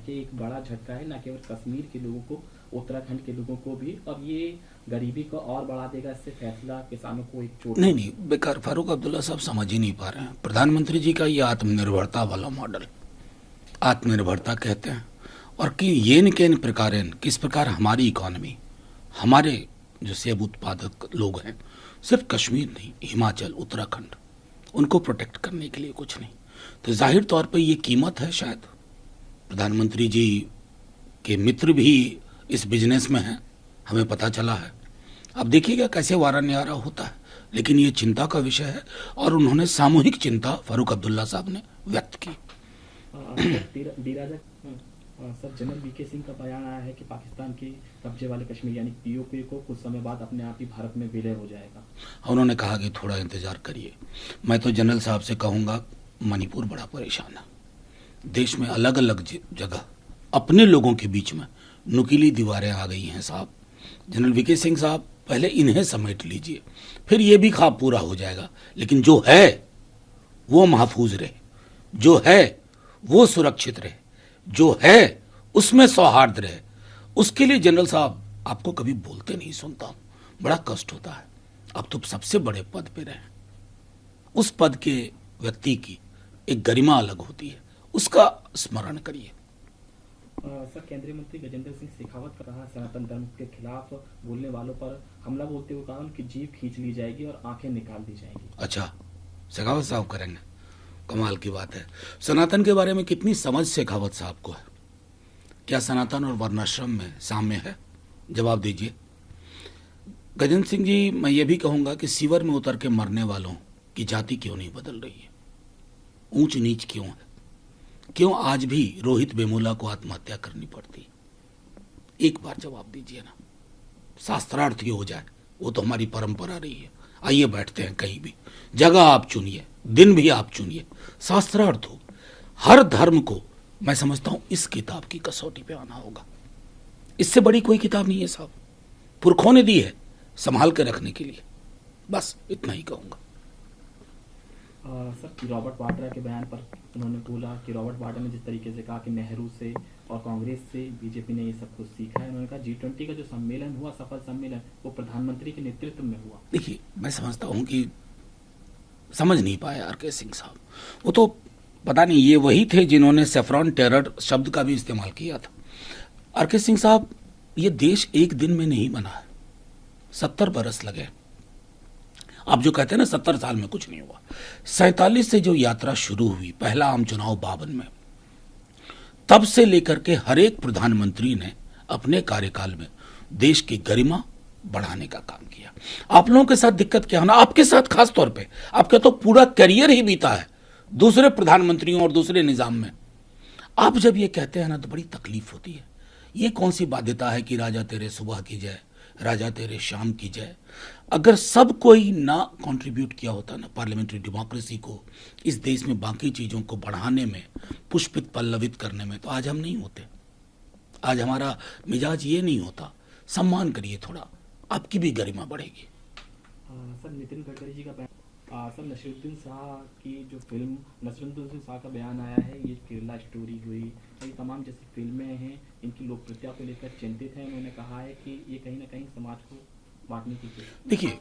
कि एक बड़ा झटका है, न केवल कश्मीर के लोगों को, उत्तराखंड के लोगों को भी, और ये गरीबी को और बढ़ा देगा। इससे फैसला किसानों को एक चोट नहीं नहीं, बेकार फारूक अब्दुल्ला साहब समझ ही नहीं पा रहे हैं। प्रधानमंत्री जी का ये आत्मनिर्भरता वाला मॉडल, आत्मनिर्भरता कहते हैं, और कि येन केन प्रकारेण, किस प्रकार हमारी इकोनॉमी, हमारे जो सेब उत्पादक लोग हैं, सिर्फ कश्मीर नहीं, हिमाचल, उत्तराखंड, उनको प्रोटेक्ट करने के लिए कुछ नहीं। तो जाहिर तौर पे ये कीमत है। शायद प्रधानमंत्री जी के मित्र भी इस बिजनेस में हैं, हमें पता चला है। अब देखिएगा कैसे वारा न्यारा होता है, लेकिन ये चिंता का विषय है, और उन्होंने सामूहिक चिंता फारूक अब्दुल्ला साहब ने व्यक्त की। सर, जनरल वीके सिंह का बयान आया है कि पाकिस्तान के कब्जे वाले कश्मीर यानी पीओके को कुछ समय बाद अपने आप ही भारत में विलय हो जाएगा। उन्होंने कहा कि थोड़ा इंतजार करिए। मैं तो जनरल साहब से कहूँगा, मणिपुर बड़ा परेशान है। देश में अलग अलग जगह अपने लोगों के बीच में नुकीली दीवारें आ गई हैं साहब। जनरल वीके सिंह साहब, पहले इन्हें समेट लीजिए, फिर ये भी ख्वाब पूरा हो जाएगा। लेकिन जो है वो महफूज रहे, जो है वो सुरक्षित रहे, जो है उसमें सौहार्द रहे। उसके लिए जनरल साहब आपको कभी बोलते नहीं सुनता हूं, बड़ा कष्ट होता है। अब तो सबसे बड़े पद पे रहे, उस पद के व्यक्ति की एक गरिमा अलग होती है, उसका स्मरण करिए। सर, केंद्रीय मंत्री गजेंद्र सिंह शेखावत का कहा, सनातन धर्म के खिलाफ बोलने वालों पर हमला बोलते हुए कहा उनकी जीभ खींच ली जाएगी और आंखें निकाल दी जाएंगी। अच्छा, शेखावत साहब करेंगे, कमाल की बात है। सनातन के बारे में कितनी समझ शेखावत साहब को है। क्या सनातन और वर्णाश्रम में साम्य है? जवाब दीजिए। गजेंद्र सिंह जी, मैं ये भी कहूंगा कि सीवर में उतर के मरने वालों की जाति क्यों नहीं बदल रही है? ऊंच नीच क्यों है? क्यों आज भी रोहित वेमुला को आत्महत्या करनी पड़ती? एक बार जवाब दीजिए ना, शास्त्रार्थ ही हो जाए। वो तो हमारी परंपरा रही है। आइए बैठते हैं कहीं भी, जगह आप चुनिए, दिन भी आप चुनिए, शास्त्रार्थ हो। हर धर्म को मैं समझता हूं इस किताब की कसौटी पे आना होगा। इससे बड़ी कोई किताब नहीं है साहब, पुरखों ने दी है संभाल के रखने के लिए। बस इतना ही कहूंगा। सर, रॉबर्ट वाड्रा के बयान पर उन्होंने बोला कि रॉबर्ट वाड्रा ने जिस तरीके से कहा कि नेहरू से और कांग्रेस से बीजेपी ने ये सब कुछ सीखा है। उन्होंने कहा G20 का जो सम्मेलन हुआ, सफल सम्मेलन, वो प्रधानमंत्री के नेतृत्व में हुआ। देखिए, मैं समझता हूं कि समझ नहीं पाए आर.के. सिंह साहब। वो तो पता नहीं, ये वही थे जिन्होंने सेफ्रॉन टेरर शब्द का भी इस्तेमाल किया था। आर.के. सिंह साहब, ये देश एक दिन में नहीं बना है, 70 बरस लगे। आप जो कहते हैं ना 70 साल में कुछ नहीं हुआ। 47 से जो यात्रा शुरू हुई, पहला आम चुनाव 52 में, तब से लेकर के हर एक प्रधानमंत्री ने अपने कार्यकाल में देश की गरिमा बढ़ाने का काम किया। आप लोगों के साथ दिक्कत क्या है ना, आपके साथ खास तौर पे, आपका तो पूरा करियर ही बीता है दूसरे प्रधानमंत्रियों और दूसरे निजाम में। आप जब ये कहते हैं ना तो बड़ी तकलीफ होती है। ये कौन सी बाध्यता है कि राजा तेरे सुबह की जय, राजा तेरे शाम की जय। अगर सब कोई ना कंट्रीब्यूट किया होता ना पार्लियामेंट्री डेमोक्रेसी को, इस देश में बाकी चीजों को बढ़ाने में, पुष्पित पल्लवित करने में, तो आज हम नहीं होते। आज हमारा मिजाज ये नहीं होता। सम्मान करिए थोड़ा, आपकी भी गरिमा बढ़ेगी। सर, नितिन गडकरी जी का बयान, सर, नसीरुद्दीन शाह की जो फिल्म, नसीरुद्दीन शाह का बयान आया है, ये केरला स्टोरी हुई, ये तमाम जैसी फिल्में हैं, इनकी लोकप्रियता को लेकर चिंतित हैं। उन्होंने कहा है कि ये कहीं ना कहीं समाज को बांटने की कोशिश। देखिए,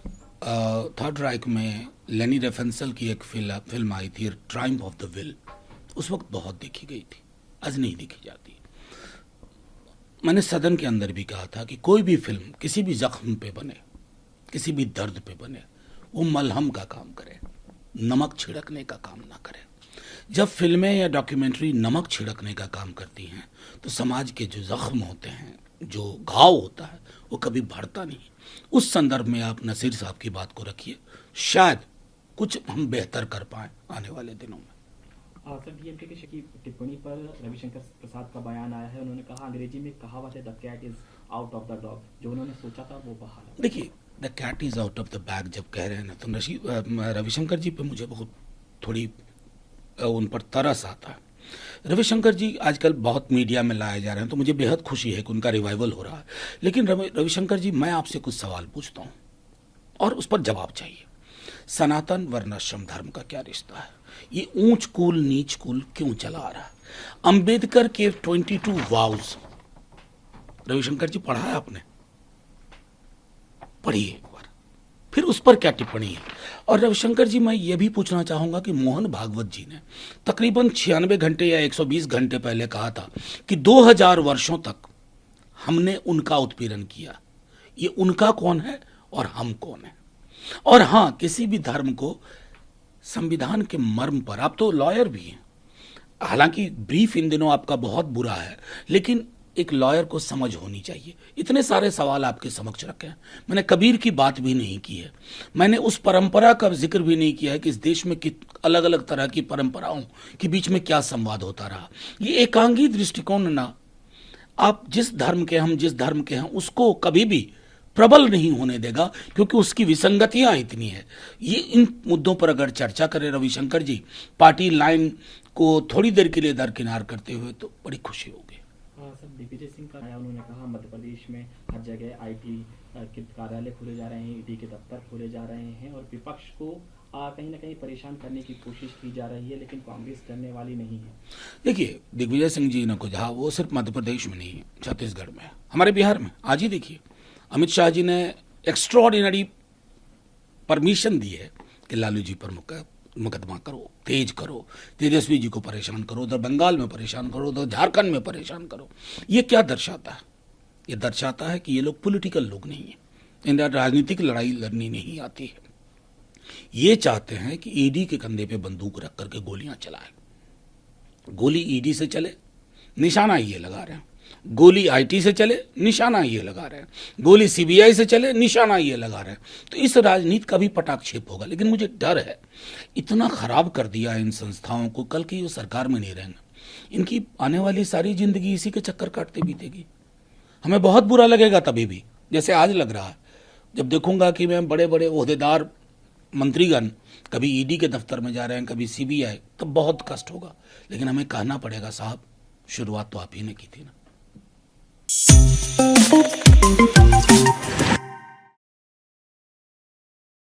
थर्ड राइक में लेनी रेफेंसल की एक फिल्म आई थी, ट्रायम्फ ऑफ द विल, उस वक्त बहुत देखी गई थी, आज नहीं देखी जाती। मैंने सदन के अंदर भी कहा था कि कोई भी फिल्म किसी भी जख्म पे बने, किसी भी दर्द पे बने, वो मलहम का काम करे, नमक छिड़कने का काम ना करे। जब फिल्में या डॉक्यूमेंट्री नमक छिड़कने का काम करती हैं तो समाज के जो जख्म होते हैं, जो घाव होता है, वो कभी भरता नहीं। उस संदर्भ में आप नसीर साहब की बात को रखिए, शायद कुछ हम बेहतर कर पाए आने वाले दिनों में। सर, डीएमके की टिप्पणी पर रविशंकर प्रसाद का बयान आया है। उन्होंने कहा, अंग्रेजी में कहावत है, the cat is out of the dog, जो उन्होंने सोचा था वो बाहर। देखिए, the cat is out of the bag जब कह रहे हैं ना, तो रविशंकर जी पे मुझे बहुत थोड़ी उन पर तरस आता है। रविशंकर जी आजकल बहुत मीडिया में लाए जा रहे हैं, तो मुझे बेहद खुशी है कि उनका रिवाइवल हो रहा है। लेकिन रविशंकर जी, मैं आपसे कुछ सवाल पूछता हूँ और उस पर जवाब चाहिए। सनातन वर्णाश्रम धर्म का क्या रिश्ता है? ये ऊंच कुल नीच कुल क्यों चला आ रहा है? अंबेडकर के 22 वाउस, रविशंकर जी पढ़ा है आपने? पढ़िए एक बार, फिर उस पर क्या टिप्पणी है। और रविशंकर जी, मैं ये भी पूछना चाहूंगा कि मोहन भागवत जी ने तकरीबन 96 घंटे या 120 घंटे पहले कहा था कि 2000 वर्षों तक हमने उनका उत्पीड़न किया। ये उनका कौन है और हम कौन है? और हां, किसी भी धर्म को संविधान के मर्म पर, आप तो लॉयर भी हैं, हालांकि ब्रीफ इन दिनों आपका बहुत बुरा है, लेकिन एक लॉयर को समझ होनी चाहिए। इतने सारे सवाल आपके समक्ष रखे हैं। मैंने कबीर की बात भी नहीं की है, मैंने उस परंपरा का जिक्र भी नहीं किया है कि इस देश में अलग अलग तरह की परंपराओं के बीच में क्या संवाद होता रहा। ये एकांगी दृष्टिकोण ना, आप जिस धर्म के, हम जिस धर्म के हैं, उसको कभी भी प्रबल नहीं होने देगा, क्योंकि उसकी विसंगतियां इतनी है। ये इन मुद्दों पर अगर चर्चा करें रविशंकर जी, पार्टी लाइन को थोड़ी देर के लिए दरकिनार करते हुए, तो बड़ी खुशी होगी। सर, दिग्विजय सिंह का आया, उन्होंने कहा मध्य प्रदेश में हर जगह आईटी के कार्यालय खोले जा रहे हैं, ईडी के दफ्तर खोले जा रहे हैं और विपक्ष को कहीं ना कहीं परेशान करने की कोशिश की जा रही है, लेकिन कांग्रेस करने वाली नहीं है। देखिए, दिग्विजय सिंह जी ने कहा, वो सिर्फ मध्य प्रदेश में नहीं है, छत्तीसगढ़ में, हमारे बिहार में। आज ही देखिए, अमित शाह जी ने एक्स्ट्रॉर्डिनरी परमिशन दी है कि लालू जी पर मुकदमा करो, तेज करो, तेजस्वी जी को परेशान करो, उधर बंगाल में परेशान करो, उधर झारखंड में परेशान करो। ये क्या दर्शाता है? ये दर्शाता है कि ये लोग पॉलिटिकल लोग नहीं हैं, इन्हें राजनीतिक लड़ाई लड़नी नहीं आती है। ये चाहते हैं कि ईडी के कंधे पे बंदूक रख करके गोलियां चलाएं। गोली ईडी से चले, निशाना ये लगा रहे हैं। गोली आईटी से चले, निशाना ये लगा रहे हैं। गोली सीबीआई से चले, निशाना ये लगा रहे हैं। तो इस राजनीति का भी पटाक्षेप होगा। लेकिन मुझे डर है, इतना खराब कर दिया इन संस्थाओं को, कल की वो सरकार में नहीं रहेंगे, इनकी आने वाली सारी जिंदगी इसी के चक्कर काटते बीतेगी। हमें बहुत बुरा लगेगा तभी भी, जैसे आज लग रहा है, जब देखूंगा कि मैं बड़े बड़े ओहदेदार मंत्रीगण कभी ईडी के दफ्तर में जा रहे हैं, कभी सीबीआई, तब बहुत कष्ट होगा। लेकिन हमें कहना पड़ेगा, साहब शुरुआत तो आप ही ने की थी ना।